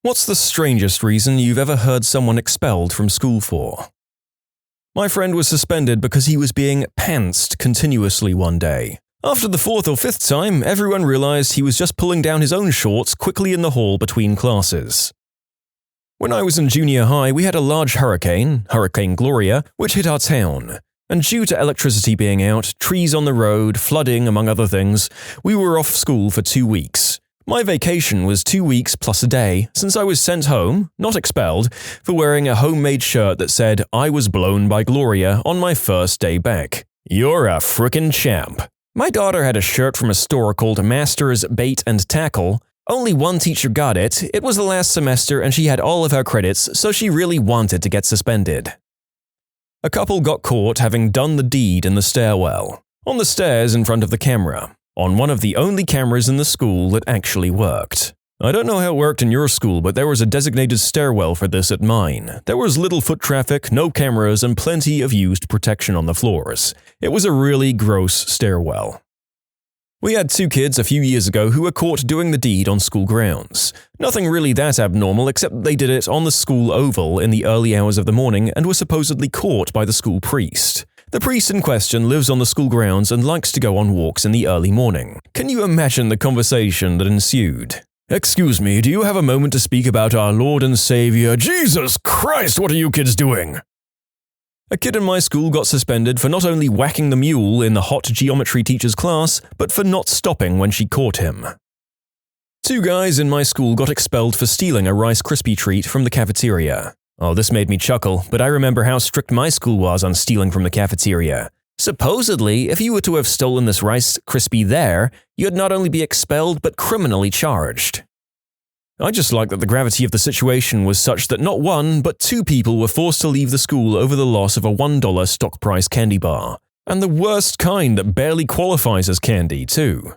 What's the strangest reason you've ever heard someone expelled from school for? My friend was suspended because he was being pantsed continuously one day. After the fourth or fifth time, everyone realized he was just pulling down his own shorts quickly in the hall between classes. When I was in junior high, we had a large hurricane, Hurricane Gloria, which hit our town. And due to electricity being out, trees on the road, flooding, among other things, we were off school for 2 weeks. My vacation was 2 weeks plus a day, since I was sent home, not expelled, for wearing a homemade shirt that said, "I was blown by Gloria" on my first day back. You're a frickin' champ. My daughter had a shirt from a store called Masters Bait and Tackle. Only one teacher got it. It was the last semester and she had all of her credits, so she really wanted to get suspended. A couple got caught having done the deed in the stairwell, on the stairs in front of the camera, on one of the only cameras in the school that actually worked. I don't know how it worked in your school, but there was a designated stairwell for this at mine. There was little foot traffic, no cameras, and plenty of used protection on the floors. It was a really gross stairwell. We had 2 kids a few years ago who were caught doing the deed on school grounds. Nothing really that abnormal, except they did it on the school oval in the early hours of the morning and were supposedly caught by the school priest. The priest in question lives on the school grounds and likes to go on walks in the early morning. Can you imagine the conversation that ensued? "Excuse me, do you have a moment to speak about our Lord and Savior? Jesus Christ, what are you kids doing?" A kid in my school got suspended for not only whacking the mule in the hot geometry teacher's class, but for not stopping when she caught him. 2 guys in my school got expelled for stealing a Rice Krispie treat from the cafeteria. Oh, this made me chuckle, but I remember how strict my school was on stealing from the cafeteria. Supposedly, if you were to have stolen this Rice Krispie there, you'd not only be expelled but criminally charged. I just like that the gravity of the situation was such that not 1 but 2 people were forced to leave the school over the loss of a $1 stock price candy bar. And the worst kind that barely qualifies as candy, too.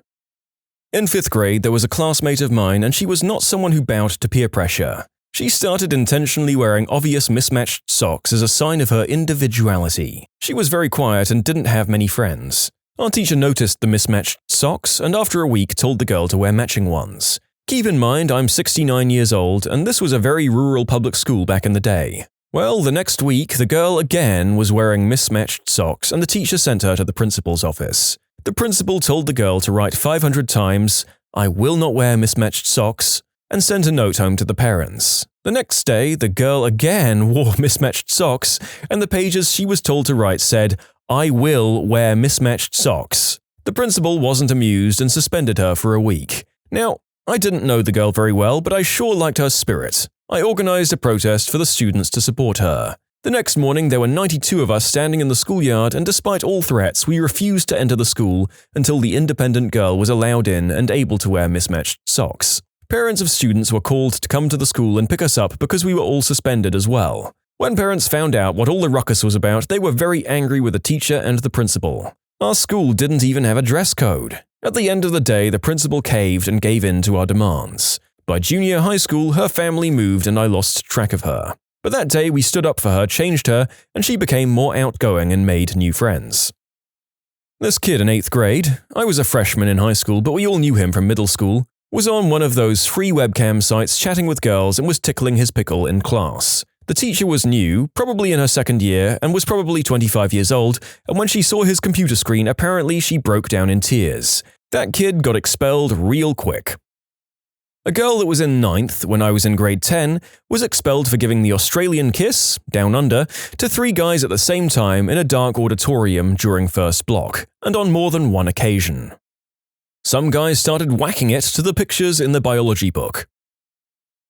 In 5th grade, there was a classmate of mine and she was not someone who bowed to peer pressure. She started intentionally wearing obvious mismatched socks as a sign of her individuality. She was very quiet and didn't have many friends. Our teacher noticed the mismatched socks and after a week told the girl to wear matching ones. Keep in mind, I'm 69 years old, and this was a very rural public school back in the day. Well, the next week, the girl again was wearing mismatched socks, and the teacher sent her to the principal's office. The principal told the girl to write 500 times, "I will not wear mismatched socks," and sent a note home to the parents. The next day, the girl again wore mismatched socks, and the pages she was told to write said, "I will wear mismatched socks." The principal wasn't amused and suspended her for a week. Now, I didn't know the girl very well, but I sure liked her spirit. I organized a protest for the students to support her. The next morning, there were 92 of us standing in the schoolyard, and despite all threats, we refused to enter the school until the independent girl was allowed in and able to wear mismatched socks. Parents of students were called to come to the school and pick us up because we were all suspended as well. When parents found out what all the ruckus was about, they were very angry with the teacher and the principal. Our school didn't even have a dress code. At the end of the day, the principal caved and gave in to our demands. By junior high school, her family moved and I lost track of her. But that day, we stood up for her, changed her, and she became more outgoing and made new friends. This kid in 8th grade, I was a freshman in high school, but we all knew him from middle school, was on one of those free webcam sites chatting with girls and was tickling his pickle in class. The teacher was new, probably in her 2nd year, and was probably 25 years old, and when she saw his computer screen, apparently she broke down in tears. That kid got expelled real quick. A girl that was in 9th, when I was in grade 10, was expelled for giving the Australian kiss, down under, to 3 guys at the same time in a dark auditorium during first block, and on more than one occasion. Some guys started whacking it to the pictures in the biology book.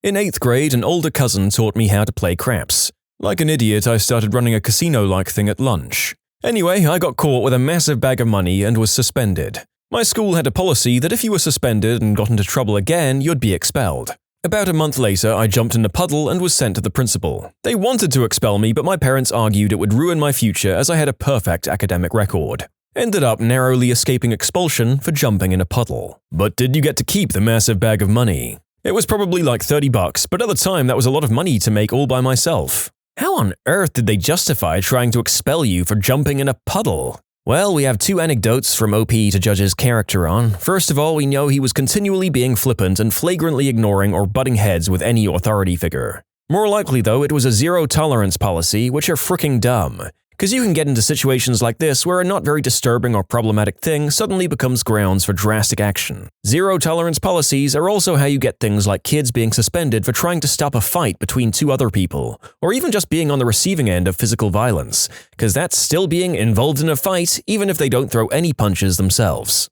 In 8th grade, an older cousin taught me how to play craps. Like an idiot, I started running a casino-like thing at lunch. Anyway, I got caught with a massive bag of money and was suspended. My school had a policy that if you were suspended and got into trouble again, you'd be expelled. About a month later, I jumped in a puddle and was sent to the principal. They wanted to expel me, but my parents argued it would ruin my future as I had a perfect academic record. Ended up narrowly escaping expulsion for jumping in a puddle. But did you get to keep the massive bag of money? It was probably like $30, but at the time that was a lot of money to make all by myself. How on earth did they justify trying to expel you for jumping in a puddle? Well, we have two anecdotes from OP to judge his character on. First of all, we know he was continually being flippant and flagrantly ignoring or butting heads with any authority figure. More likely, though, it was a zero-tolerance policy, which are fricking dumb. Because you can get into situations like this where a not very disturbing or problematic thing suddenly becomes grounds for drastic action. Zero-tolerance policies are also how you get things like kids being suspended for trying to stop a fight between two other people, or even just being on the receiving end of physical violence, because that's still being involved in a fight even if they don't throw any punches themselves.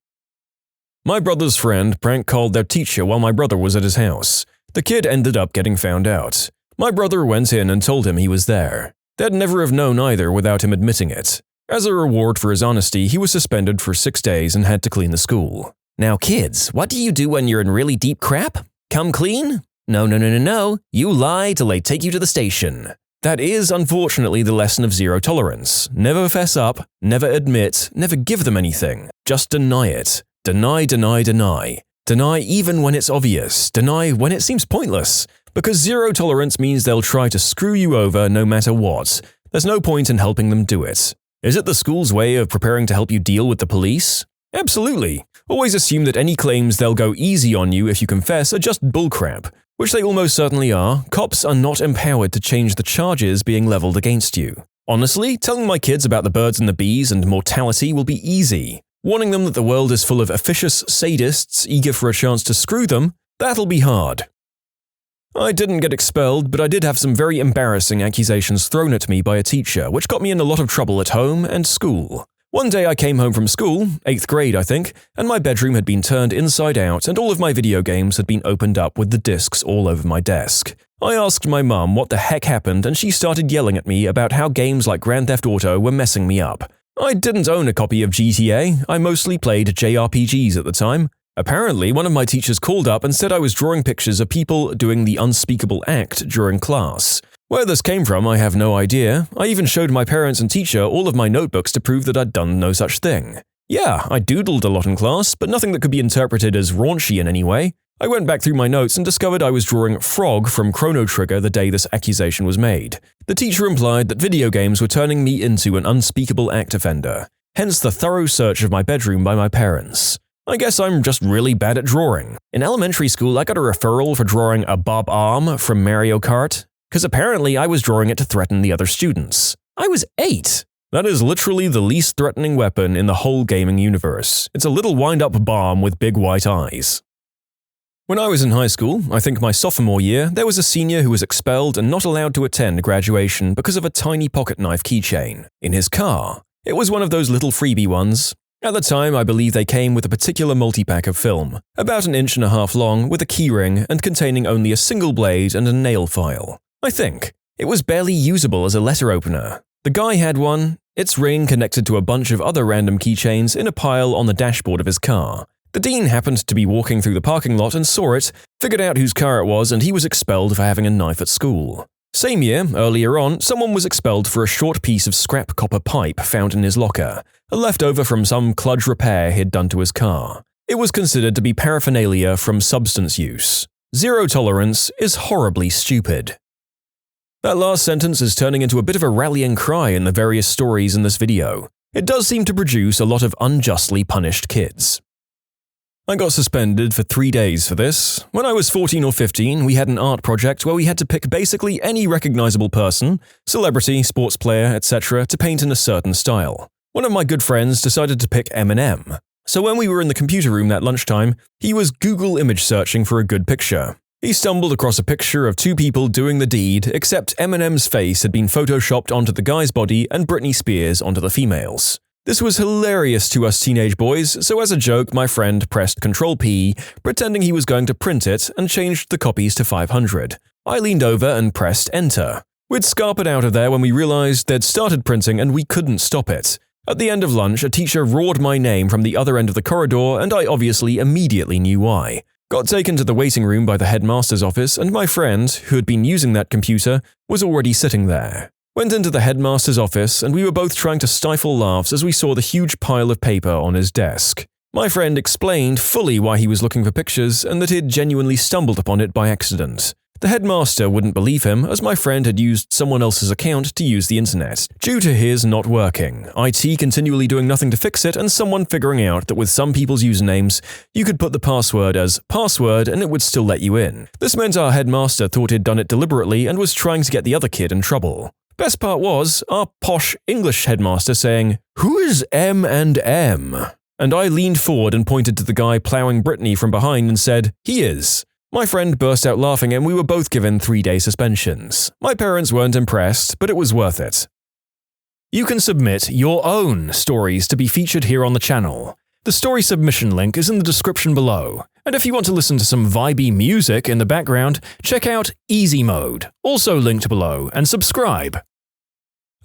My brother's friend prank-called their teacher while my brother was at his house. The kid ended up getting found out. My brother went in and told him he was there. They'd never have known either without him admitting it. As a reward for his honesty, he was suspended for 6 days and had to clean the school. Now kids, what do you do when you're in really deep crap? Come clean? No. You lie till they take you to the station. That is, unfortunately, the lesson of zero tolerance. Never fess up, never admit, never give them anything. Just deny it. Deny. Deny even when it's obvious. Deny when it seems pointless. Because zero tolerance means they'll try to screw you over no matter what. There's no point in helping them do it. Is it the school's way of preparing to help you deal with the police? Absolutely. Always assume that any claims they'll go easy on you if you confess are just bullcrap, which they almost certainly are. Cops are not empowered to change the charges being leveled against you. Honestly, telling my kids about the birds and the bees and mortality will be easy. Warning them that the world is full of officious sadists eager for a chance to screw them, that'll be hard. I didn't get expelled, but I did have some very embarrassing accusations thrown at me by a teacher, which got me in a lot of trouble at home and school. One day I came home from school, 8th grade I think, and my bedroom had been turned inside out and all of my video games had been opened up with the discs all over my desk. I asked my mum what the heck happened and she started yelling at me about how games like Grand Theft Auto were messing me up. I didn't own a copy of GTA, I mostly played JRPGs at the time. Apparently, one of my teachers called up and said I was drawing pictures of people doing the unspeakable act during class. Where this came from, I have no idea. I even showed my parents and teacher all of my notebooks to prove that I'd done no such thing. Yeah, I doodled a lot in class, but nothing that could be interpreted as raunchy in any way. I went back through my notes and discovered I was drawing Frog from Chrono Trigger the day this accusation was made. The teacher implied that video games were turning me into an unspeakable act offender. Hence the thorough search of my bedroom by my parents. I guess I'm just really bad at drawing. In elementary school, I got a referral for drawing a Bob Arm from Mario Kart, because apparently I was drawing it to threaten the other students. I was 8. That is literally the least threatening weapon in the whole gaming universe. It's a little wind-up bomb with big white eyes. When I was in high school, I think my sophomore year, there was a senior who was expelled and not allowed to attend graduation because of a tiny pocket knife keychain in his car. It was one of those little freebie ones. At the time, I believe they came with a particular multi-pack of film, about 1.5 inches long with a keyring and containing only a single blade and a nail file. I think. It was barely usable as a letter opener. The guy had one, its ring connected to a bunch of other random keychains in a pile on the dashboard of his car. The dean happened to be walking through the parking lot and saw it, figured out whose car it was, and he was expelled for having a knife at school. Same year, earlier on, someone was expelled for a short piece of scrap copper pipe found in his locker, a leftover from some kludge repair he'd done to his car. It was considered to be paraphernalia from substance use. Zero tolerance is horribly stupid. That last sentence is turning into a bit of a rallying cry in the various stories in this video. It does seem to produce a lot of unjustly punished kids. I got suspended for 3 days for this. When I was 14 or 15, we had an art project where we had to pick basically any recognizable person, celebrity, sports player, etc. to paint in a certain style. One of my good friends decided to pick Eminem. So when we were in the computer room that lunchtime, he was Google image searching for a good picture. He stumbled across a picture of 2 people doing the deed, except Eminem's face had been photoshopped onto the guy's body and Britney Spears onto the female's. This was hilarious to us teenage boys, so as a joke, my friend pressed Ctrl-P, pretending he was going to print it, and changed the copies to 500. I leaned over and pressed Enter. We'd scarpered out of there when we realized they'd started printing and we couldn't stop it. At the end of lunch, a teacher roared my name from the other end of the corridor, and I obviously immediately knew why. Got taken to the waiting room by the headmaster's office, and my friend, who had been using that computer, was already sitting there. Went into the headmaster's office, and we were both trying to stifle laughs as we saw the huge pile of paper on his desk. My friend explained fully why he was looking for pictures and that he'd genuinely stumbled upon it by accident. The headmaster wouldn't believe him, as my friend had used someone else's account to use the internet. Due to his not working, IT continually doing nothing to fix it, and someone figuring out that with some people's usernames, you could put the password as password and it would still let you in. This meant our headmaster thought he'd done it deliberately and was trying to get the other kid in trouble. Best part was our posh English headmaster saying, "Who is M and M?" And I leaned forward and pointed to the guy plowing Brittany from behind and said, "He is." My friend burst out laughing and we were both given 3-day suspensions. My parents weren't impressed, but it was worth it. You can submit your own stories to be featured here on the channel. The story submission link is in the description below. And if you want to listen to some vibey music in the background, check out easymode, also linked below, and subscribe.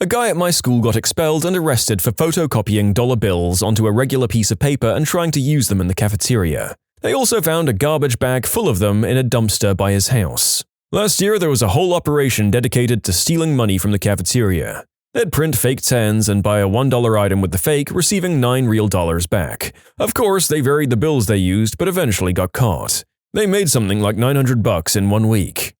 A guy at my school got expelled and arrested for photocopying dollar bills onto a regular piece of paper and trying to use them in the cafeteria. They also found a garbage bag full of them in a dumpster by his house. Last year, there was a whole operation dedicated to stealing money from the cafeteria. They'd print fake 10s and buy a $1 item with the fake, receiving 9 real dollars back. Of course, they varied the bills they used, but eventually got caught. They made something like $900 in 1 week.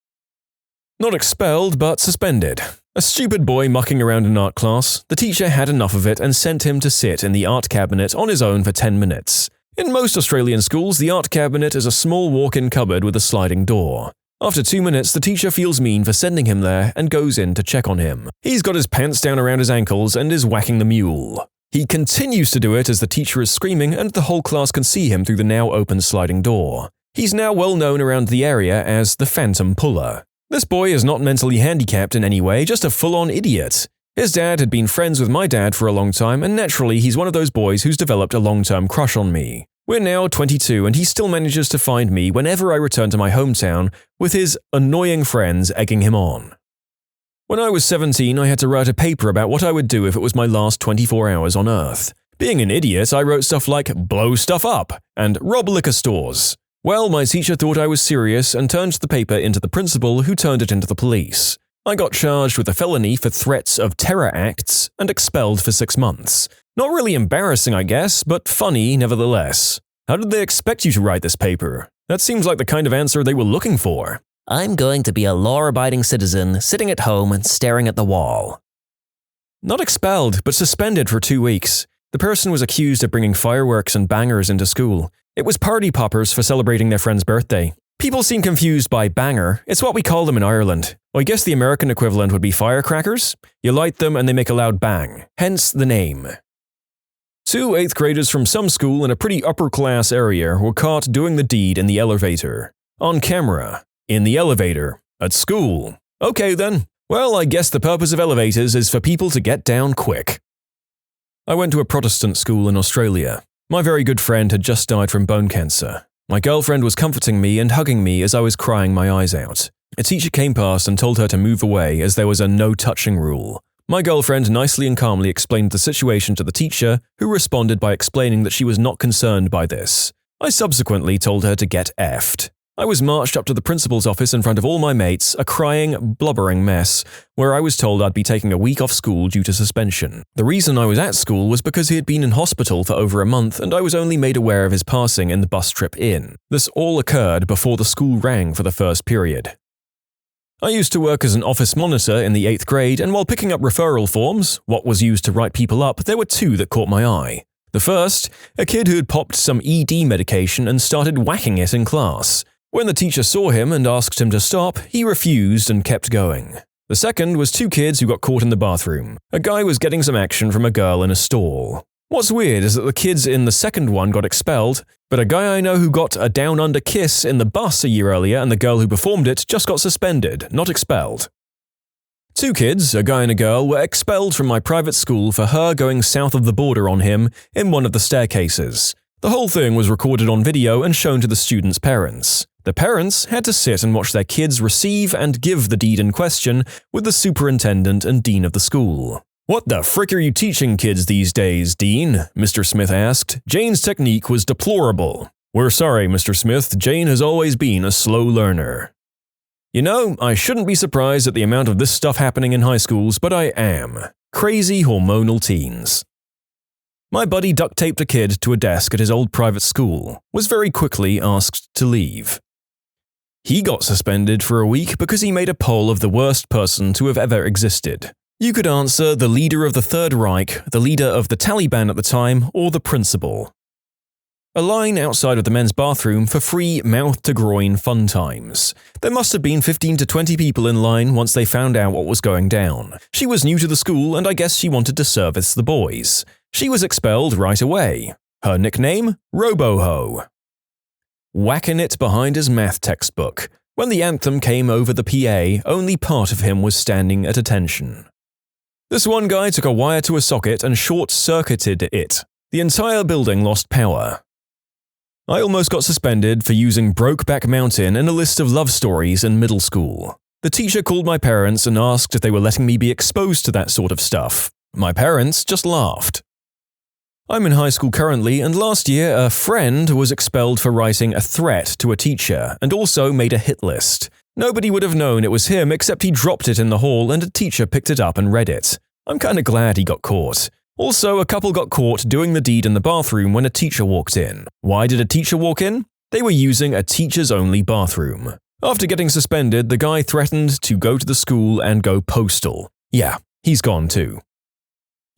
Not expelled, but suspended. A stupid boy mucking around in art class, the teacher had enough of it and sent him to sit in the art cabinet on his own for 10 minutes. In most Australian schools, the art cabinet is a small walk-in cupboard with a sliding door. After 2 minutes, the teacher feels mean for sending him there and goes in to check on him. He's got his pants down around his ankles and is whacking the mule. He continues to do it as the teacher is screaming and the whole class can see him through the now open sliding door. He's now well known around the area as the Phantom Puller. This boy is not mentally handicapped in any way, just a full-on idiot. His dad had been friends with my dad for a long time, and naturally he's one of those boys who's developed a long-term crush on me. We're now 22 and he still manages to find me whenever I return to my hometown, with his annoying friends egging him on. When I was 17, I had to write a paper about what I would do if it was my last 24 hours on Earth. Being an idiot, I wrote stuff like blow stuff up and rob liquor stores. Well, my teacher thought I was serious and turned the paper into the principal, who turned it into the police. I got charged with a felony for threats of terror acts and expelled for 6 months. Not really embarrassing, I guess, but funny nevertheless. How did they expect you to write this paper? That seems like the kind of answer they were looking for. I'm going to be a law-abiding citizen sitting at home and staring at the wall. Not expelled, but suspended for 2 weeks. The person was accused of bringing fireworks and bangers into school. It was party poppers for celebrating their friend's birthday. People seem confused by banger. It's what we call them in Ireland. I guess the American equivalent would be firecrackers. You light them and they make a loud bang, hence the name. 2 8th graders from some school in a pretty upper-class area were caught doing the deed in the elevator. On camera. In the elevator. At school. Okay then. Well, I guess the purpose of elevators is for people to get down quick. I went to a Protestant school in Australia. My very good friend had just died from bone cancer. My girlfriend was comforting me and hugging me as I was crying my eyes out. A teacher came past and told her to move away as there was a no-touching rule. My girlfriend nicely and calmly explained the situation to the teacher, who responded by explaining that she was not concerned by this. I subsequently told her to get effed. I was marched up to the principal's office in front of all my mates, a crying, blubbering mess, where I was told I'd be taking a week off school due to suspension. The reason I was at school was because he had been in hospital for over a month and I was only made aware of his passing in the bus trip in. This all occurred before the school rang for the first period. I used to work as an office monitor in the 8th grade, and while picking up referral forms, what was used to write people up, there were 2 that caught my eye. The first, a kid who had popped some ED medication and started whacking it in class. When the teacher saw him and asked him to stop, he refused and kept going. The second was 2 kids who got caught in the bathroom. A guy was getting some action from a girl in a stall. What's weird is that the kids in the second one got expelled, but a guy I know who got a down-under kiss in the bus a year earlier and the girl who performed it just got suspended, not expelled. 2 kids, a guy and a girl, were expelled from my private school for her going south of the border on him in one of the staircases. The whole thing was recorded on video and shown to the students' parents. The parents had to sit and watch their kids receive and give the deed in question with the superintendent and dean of the school. "What the frick are you teaching kids these days, Dean?" Mr. Smith asked. "Jane's technique was deplorable." "We're sorry, Mr. Smith, Jane has always been a slow learner." You know, I shouldn't be surprised at the amount of this stuff happening in high schools, but I am. Crazy hormonal teens. My buddy duct-taped a kid to a desk at his old private school, was very quickly asked to leave. He got suspended for a week because he made a poll of the worst person to have ever existed. You could answer the leader of the Third Reich, the leader of the Taliban at the time, or the principal. A line outside of the men's bathroom for free mouth-to-groin fun times. There must have been 15 to 20 people in line once they found out what was going down. She was new to the school and I guess she wanted to service the boys. She was expelled right away. Her nickname? Roboho. Whacking it behind his math textbook. When the anthem came over the PA, only part of him was standing at attention. This one guy took a wire to a socket and short-circuited it. The entire building lost power. I almost got suspended for using Brokeback Mountain in a list of love stories in middle school. The teacher called my parents and asked if they were letting me be exposed to that sort of stuff. My parents just laughed. I'm in high school currently, and last year a friend was expelled for writing a threat to a teacher and also made a hit list. Nobody would have known it was him except he dropped it in the hall and a teacher picked it up and read it. I'm kinda glad he got caught. Also, a couple got caught doing the deed in the bathroom when a teacher walked in. Why did a teacher walk in? They were using a teachers-only bathroom. After getting suspended, the guy threatened to go to the school and go postal. Yeah, he's gone too.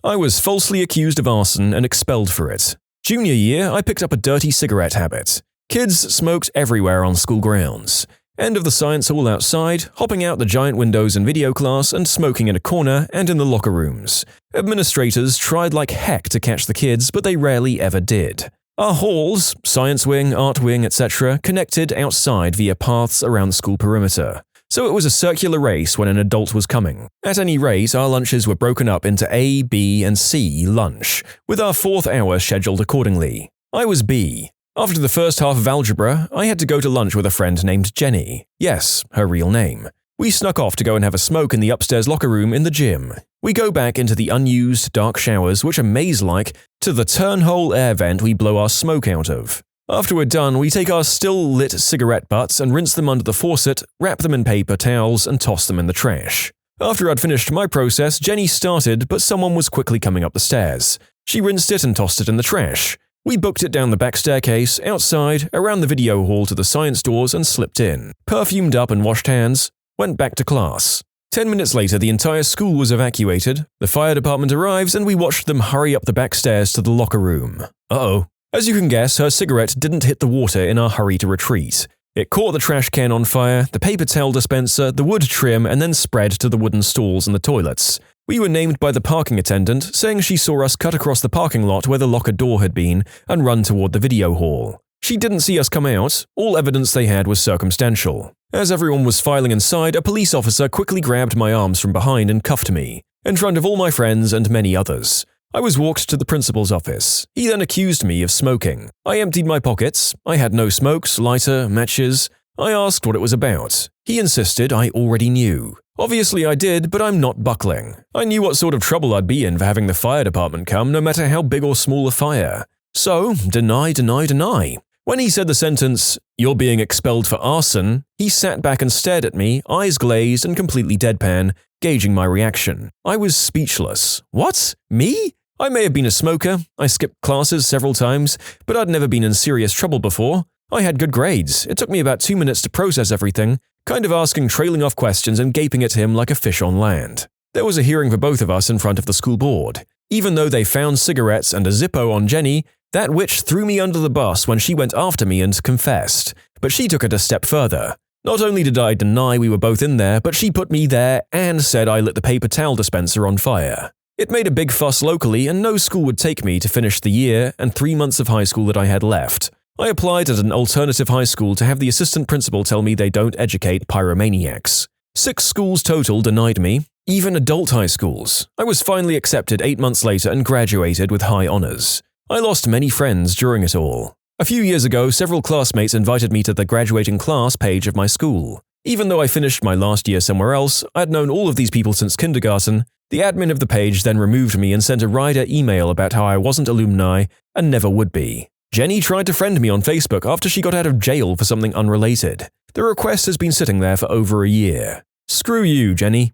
I was falsely accused of arson and expelled for it. Junior year, I picked up a dirty cigarette habit. Kids smoked everywhere on school grounds. End of the science hall outside, hopping out the giant windows in video class and smoking in a corner and in the locker rooms. Administrators tried like heck to catch the kids, but they rarely ever did. Our halls, science wing, art wing, etc., connected outside via paths around the school perimeter. So it was a circular race when an adult was coming. At any rate, our lunches were broken up into A, B, and C lunch, with our 4th hour scheduled accordingly. I was B. After the first half of algebra, I had to go to lunch with a friend named Jenny. Yes, her real name. We snuck off to go and have a smoke in the upstairs locker room in the gym. We go back into the unused dark showers, which are maze-like, to the turnhole air vent we blow our smoke out of. After we're done, we take our still-lit cigarette butts and rinse them under the faucet, wrap them in paper towels, and toss them in the trash. After I'd finished my process, Jenny started, but someone was quickly coming up the stairs. She rinsed it and tossed it in the trash. We booked it down the back staircase, outside, around the video hall to the science doors and slipped in. Perfumed up and washed hands. Went back to class. 10 minutes later, the entire school was evacuated. The fire department arrives and we watched them hurry up the back stairs to the locker room. Uh-oh. As you can guess, her cigarette didn't hit the water in our hurry to retreat. It caught the trash can on fire, the paper towel dispenser, the wood trim, and then spread to the wooden stalls in the toilets. We were named by the parking attendant, saying she saw us cut across the parking lot where the locker door had been and run toward the video hall. She didn't see us come out. All evidence they had was circumstantial. As everyone was filing inside, a police officer quickly grabbed my arms from behind and cuffed me, in front of all my friends and many others. I was walked to the principal's office. He then accused me of smoking. I emptied my pockets. I had no smokes, lighter, matches. I asked what it was about. He insisted I already knew. Obviously I did, but I'm not buckling. I knew what sort of trouble I'd be in for having the fire department come, no matter how big or small a fire. So, deny, deny, deny. When he said the sentence, "You're being expelled for arson," he sat back and stared at me, eyes glazed and completely deadpan, gauging my reaction. I was speechless. What? Me? I may have been a smoker, I skipped classes several times, but I'd never been in serious trouble before. I had good grades. It took me about 2 minutes to process everything, kind of asking trailing off questions and gaping at him like a fish on land. There was a hearing for both of us in front of the school board. Even though they found cigarettes and a Zippo on Jenny, that witch threw me under the bus when she went after me and confessed. But she took it a step further. Not only did I deny we were both in there, but she put me there and said I lit the paper towel dispenser on fire. It made a big fuss locally, and no school would take me to finish the year and 3 months of high school that I had left. I applied at an alternative high school to have the assistant principal tell me they don't educate pyromaniacs. 6 schools total denied me, even adult high schools. I was finally accepted 8 months later and graduated with high honors. I lost many friends during it all. A few years ago, several classmates invited me to the graduating class page of my school. Even though I finished my last year somewhere else, I'd known all of these people since kindergarten. The admin of the page then removed me and sent a rider email about how I wasn't alumni and never would be. Jenny tried to friend me on Facebook after she got out of jail for something unrelated. The request has been sitting there for over a year. Screw you, Jenny.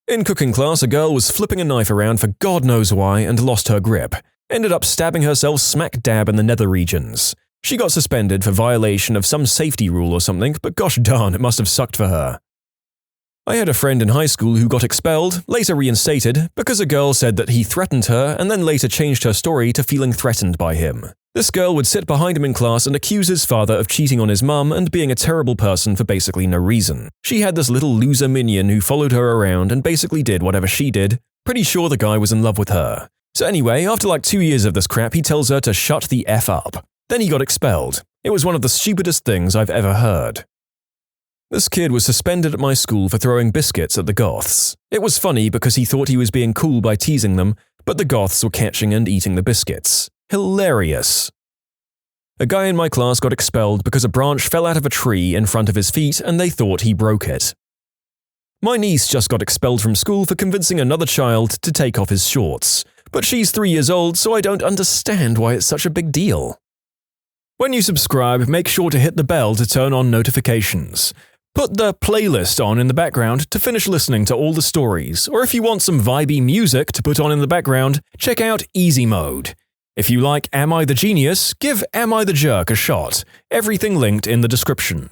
In cooking class, a girl was flipping a knife around for God knows why and lost her grip. Ended up stabbing herself smack dab in the nether regions. She got suspended for violation of some safety rule or something, but gosh darn, it must have sucked for her. I had a friend in high school who got expelled, later reinstated, because a girl said that he threatened her and then later changed her story to feeling threatened by him. This girl would sit behind him in class and accuse his father of cheating on his mum and being a terrible person for basically no reason. She had this little loser minion who followed her around and basically did whatever she did. Pretty sure the guy was in love with her. So anyway, after like 2 years of this crap, he tells her to shut the F up. Then he got expelled. It was one of the stupidest things I've ever heard. This kid was suspended at my school for throwing biscuits at the goths. It was funny because he thought he was being cool by teasing them, but the goths were catching and eating the biscuits. Hilarious. A guy in my class got expelled because a branch fell out of a tree in front of his feet and they thought he broke it. My niece just got expelled from school for convincing another child to take off his shorts, but she's 3 years old, so I don't understand why it's such a big deal. When you subscribe, make sure to hit the bell to turn on notifications. Put the playlist on in the background to finish listening to all the stories, or if you want some vibey music to put on in the background, check out easymode. If you like Am I the Genius, give Am I the Jerk a shot. Everything linked in the description.